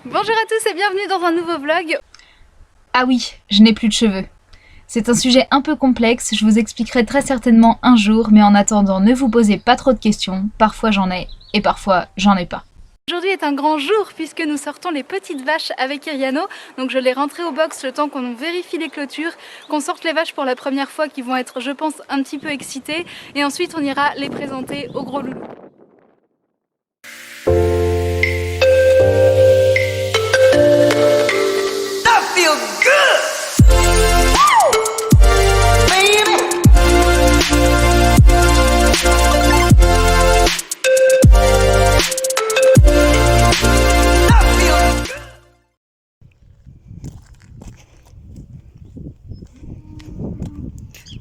Bonjour à tous et bienvenue dans un nouveau vlog. Ah oui, je n'ai plus de cheveux. C'est un sujet un peu complexe, je vous expliquerai très certainement un jour, mais en attendant, ne vous posez pas trop de questions, parfois j'en ai et parfois j'en ai pas. Aujourd'hui est un grand jour puisque nous sortons les petites vaches avec Iriano. Donc je l'ai rentré au box le temps qu'on vérifie les clôtures, qu'on sorte les vaches pour la première fois qui vont être, je pense, un petit peu excitées. Et ensuite on ira les présenter au gros loulou.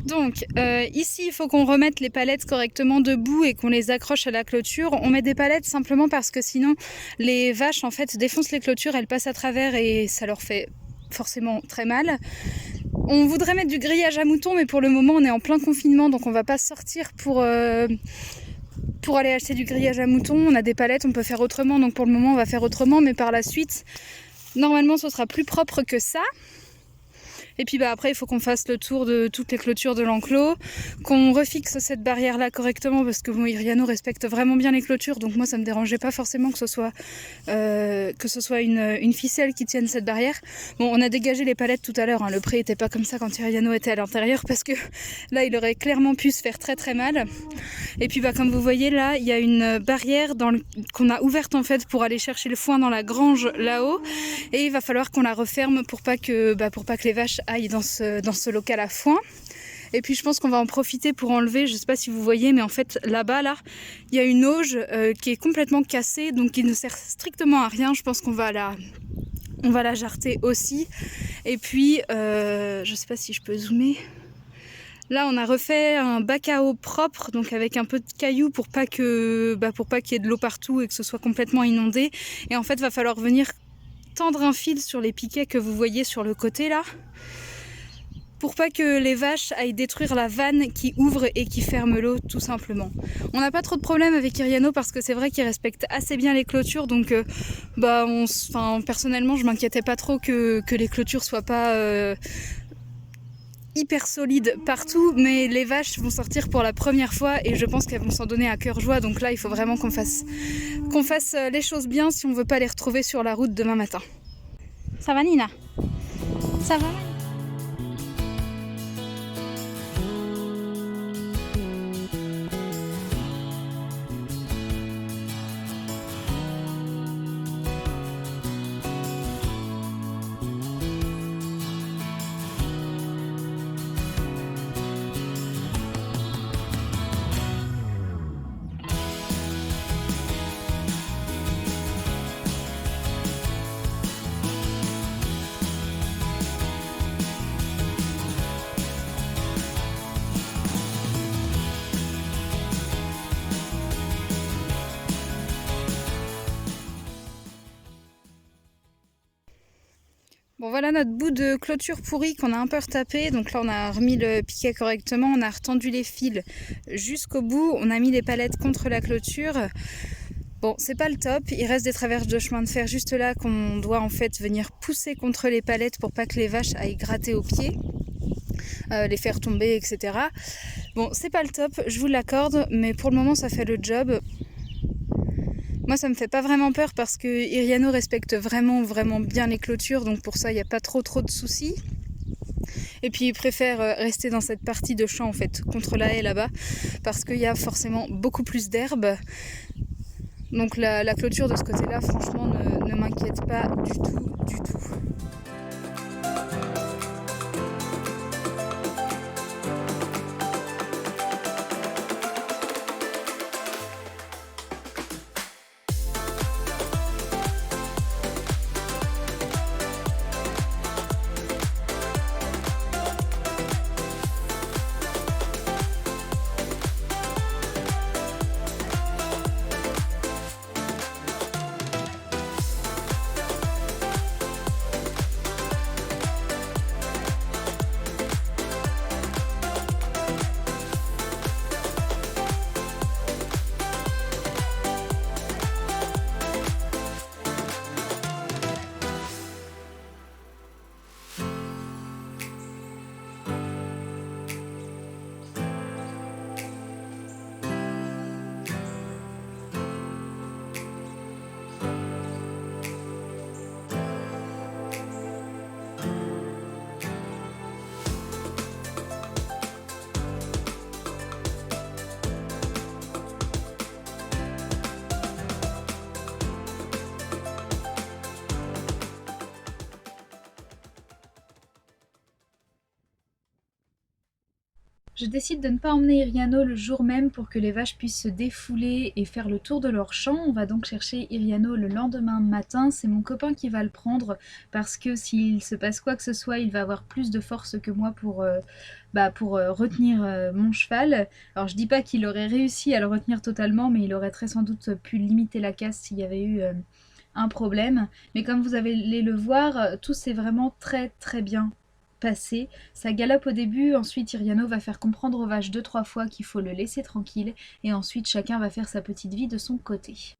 Donc ici il faut qu'on remette les palettes correctement debout et qu'on les accroche à la clôture. On met des palettes simplement parce que sinon les vaches en fait défoncent les clôtures, elles passent à travers et ça leur fait forcément très mal. On voudrait mettre du grillage à moutons mais pour le moment on est en plein confinement donc on va pas sortir pour aller acheter du grillage à moutons. On a des palettes, on peut faire autrement donc pour le moment on va faire autrement mais par la suite normalement ce sera plus propre que ça. Et puis après il faut qu'on fasse le tour de toutes les clôtures de l'enclos, qu'on refixe cette barrière là correctement parce que bon, Iriano respecte vraiment bien les clôtures donc moi ça me dérangeait pas forcément que ce soit une ficelle qui tienne cette barrière. Bon, on a dégagé les palettes tout à l'heure, hein. Le pré était pas comme ça quand Iriano était à l'intérieur parce que là il aurait clairement pu se faire très très mal. Et puis comme vous voyez là il y a une barrière qu'on a ouverte en fait pour aller chercher le foin dans la grange là-haut et il va falloir qu'on la referme pour pas que les vaches aillent dans ce local à foin. Et puis je pense qu'on va en profiter pour enlever, je sais pas si vous voyez, mais en fait là-bas là, il y a une auge qui est complètement cassée, donc qui ne sert strictement à rien. Je pense qu'on va la jarreter aussi. Et puis je sais pas si je peux zoomer. Là, on a refait un bac à eau propre, donc avec un peu de cailloux pour pas qu'il y ait de l'eau partout et que ce soit complètement inondé. Et en fait, il va falloir venir tendre un fil sur les piquets que vous voyez sur le côté là, pour pas que les vaches aillent détruire la vanne qui ouvre et qui ferme l'eau tout simplement. On n'a pas trop de problème avec Iriano parce que c'est vrai qu'il respecte assez bien les clôtures, donc personnellement je m'inquiétais pas trop que les clôtures soient pas hyper solides partout, mais les vaches vont sortir pour la première fois et je pense qu'elles vont s'en donner à cœur joie, donc là il faut vraiment qu'on fasse les choses bien si on veut pas les retrouver sur la route demain matin. Ça va Nina? Ça va? Bon voilà notre bout de clôture pourrie qu'on a un peu retapé, donc là on a remis le piquet correctement, on a retendu les fils jusqu'au bout, on a mis les palettes contre la clôture. Bon, c'est pas le top, il reste des traverses de chemin de fer juste là qu'on doit en fait venir pousser contre les palettes pour pas que les vaches aillent gratter aux pieds, les faire tomber, etc. Bon, c'est pas le top, je vous l'accorde, mais pour le moment ça fait le job. Moi ça me fait pas vraiment peur parce que Iriano respecte vraiment bien les clôtures, donc pour ça il n'y a pas trop de soucis. Et puis il préfère rester dans cette partie de champ en fait, contre la haie là-bas, parce qu'il y a forcément beaucoup plus d'herbe. Donc la clôture de ce côté-là franchement ne m'inquiète pas du tout. Je décide de ne pas emmener Iriano le jour même pour que les vaches puissent se défouler et faire le tour de leur champ. On va donc chercher Iriano le lendemain matin. C'est mon copain qui va le prendre parce que s'il se passe quoi que ce soit, il va avoir plus de force que moi pour retenir mon cheval. Alors je dis pas qu'il aurait réussi à le retenir totalement, mais il aurait très sans doute pu limiter la casse s'il y avait eu un problème. Mais comme vous allez le voir, tout s'est vraiment très très bien passé. Ça galope au début, ensuite Iriano va faire comprendre aux vaches 2-3 fois qu'il faut le laisser tranquille, et ensuite chacun va faire sa petite vie de son côté.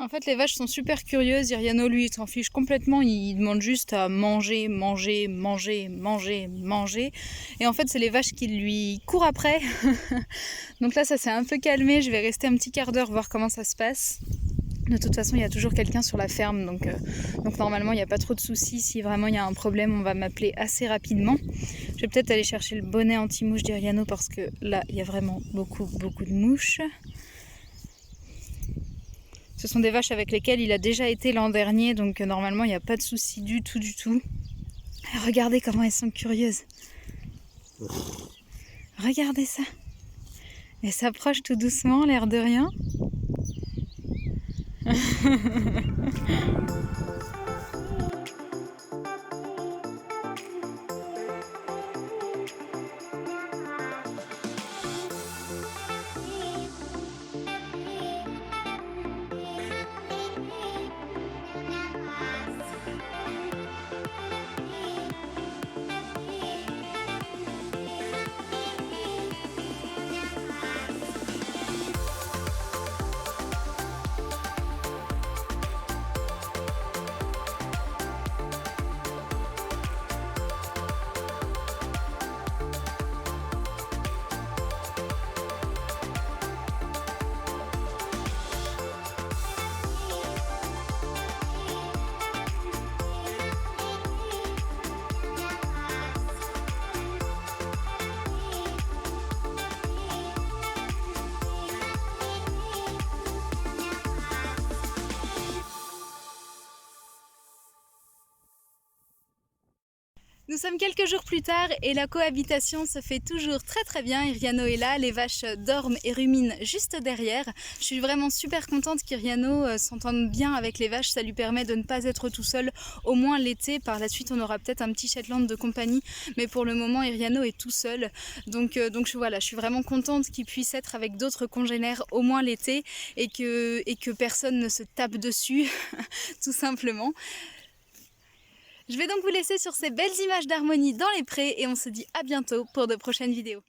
En fait, les vaches sont super curieuses. Iriano, lui, il s'en fiche complètement. Il demande juste à manger, manger, manger, manger, manger. Et en fait, c'est les vaches qui lui courent après. Donc là, ça s'est un peu calmé. Je vais rester un petit quart d'heure, voir comment ça se passe. De toute façon, il y a toujours quelqu'un sur la ferme. Donc normalement, il n'y a pas trop de soucis. Si vraiment il y a un problème, on va m'appeler assez rapidement. Je vais peut-être aller chercher le bonnet anti-mouche d'Iriano parce que là, il y a vraiment beaucoup de mouches. Ce sont des vaches avec lesquelles il a déjà été l'an dernier, donc normalement il n'y a pas de souci du tout. Et regardez comment elles sont curieuses. Regardez ça. Elles s'approchent tout doucement, l'air de rien. Nous sommes quelques jours plus tard et la cohabitation se fait toujours très très bien. Iriano est là, les vaches dorment et ruminent juste derrière. Je suis vraiment super contente qu'Iriano s'entende bien avec les vaches, ça lui permet de ne pas être tout seul, au moins l'été. Par la suite on aura peut-être un petit Shetland de compagnie, mais pour le moment Iriano est tout seul. Donc voilà, je suis vraiment contente qu'il puisse être avec d'autres congénères au moins l'été et que personne ne se tape dessus, tout simplement. Je vais donc vous laisser sur ces belles images d'harmonie dans les prés et on se dit à bientôt pour de prochaines vidéos.